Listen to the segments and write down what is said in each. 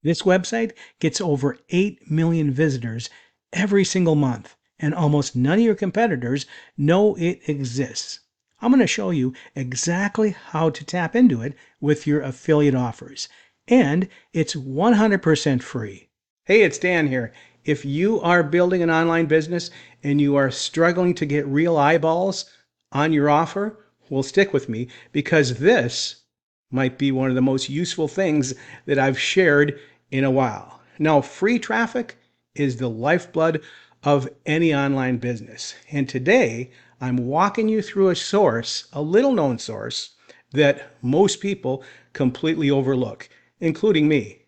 This website gets over 8 million visitors every single month, and almost none of your competitors know it exists. I'm going to show you exactly how to tap into it with your affiliate offers, and it's 100% free. Hey, it's Dan here. If you are building an online business and you are struggling to get real eyeballs on your offer, well, stick with me because this might be one of the most useful things that I've shared in a while. Now, free traffic is the lifeblood of any online business. And today, I'm walking you through a source, a little known source, that most people completely overlook, including me.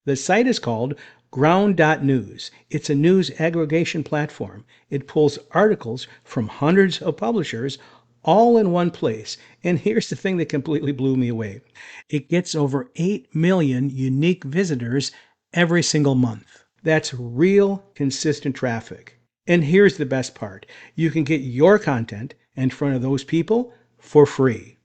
The site is called Ground.news. It's a news aggregation platform. It pulls articles from hundreds of publishers all in one place. And here's the thing that completely blew me away. It gets over 8 million unique visitors every single month. That's real consistent traffic. And here's the best part. You can get your content in front of those people for free.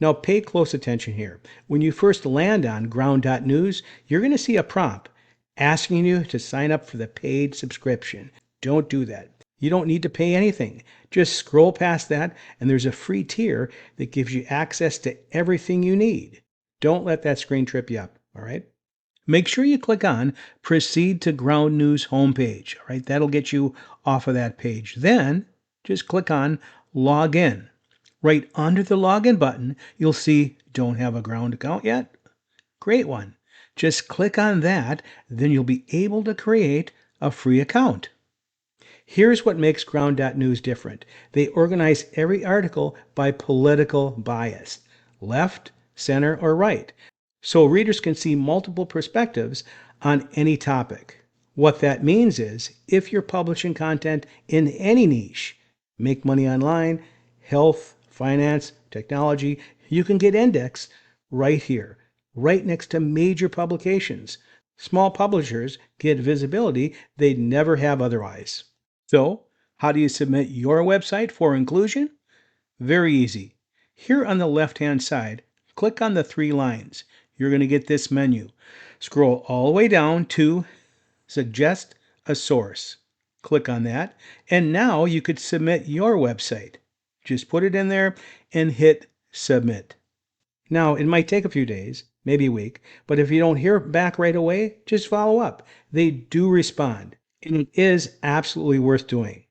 Now pay close attention here. When you first land on Ground.news, you're going to see a prompt asking you to sign up for the paid subscription. Don't do that. You don't need to pay anything. Just scroll past that and there's a free tier that gives you access to everything you need. Don't let that screen trip you up, all right? Make sure you click on Proceed to Ground News homepage, all right? That'll get you off of that page. Then just click on Log In. Right under the login button, you'll see don't have a Ground account yet? Great one. Just click on that, then you'll be able to create a free account. Here's what makes Ground.news different. They organize every article by political bias, left, center, or right, so readers can see multiple perspectives on any topic. What that means is if you're publishing content in any niche, make money online, health, finance, technology, you can get indexed right here, right next to major publications. Small publishers get visibility they'd never have otherwise. So, how do you submit your website for inclusion? Very easy. Here on the left-hand side, click on the 3 lines. You're going to get this menu. Scroll all the way down to Suggest a Source. Click on that, and now you could submit your website. Just put it in there and hit Submit. Now, it might take a few days, maybe a week, but if you don't hear back right away, just follow up. They do respond, and it is absolutely worth doing.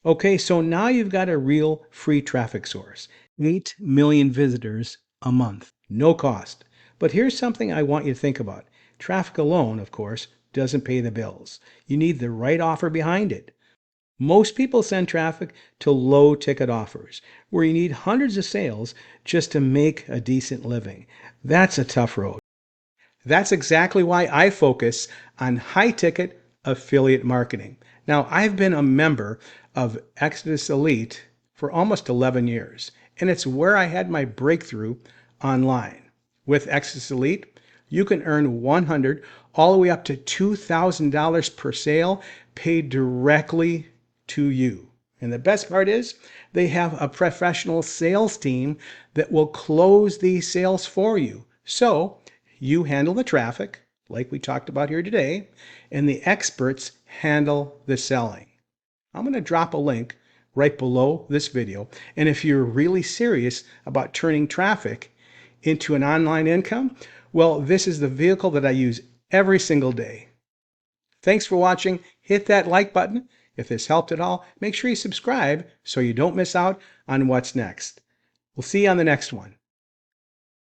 Okay, so now you've got a real free traffic source. 8 million visitors a month, no cost. But here's something I want you to think about. Traffic alone, of course, doesn't pay the bills. You need the right offer behind it. Most people send traffic to low-ticket offers, where you need hundreds of sales just to make a decent living. That's a tough road. That's exactly why I focus on high-ticket affiliate marketing. Now, I've been a member of Exodus Elite for almost 11 years, and it's where I had my breakthrough online. With Exodus Elite, you can earn $100 all the way up to $2,000 per sale paid directly to you. And the best part is they have a professional sales team that will close these sales for you. So you handle the traffic, like we talked about here today, and the experts handle the selling. I'm going to drop a link right below this video. And if you're really serious about turning traffic into an online income, well, this is the vehicle that I use every single day. Thanks for watching. Hit that like button. If this helped at all, make sure you subscribe so you don't miss out on what's next. We'll see you on the next one.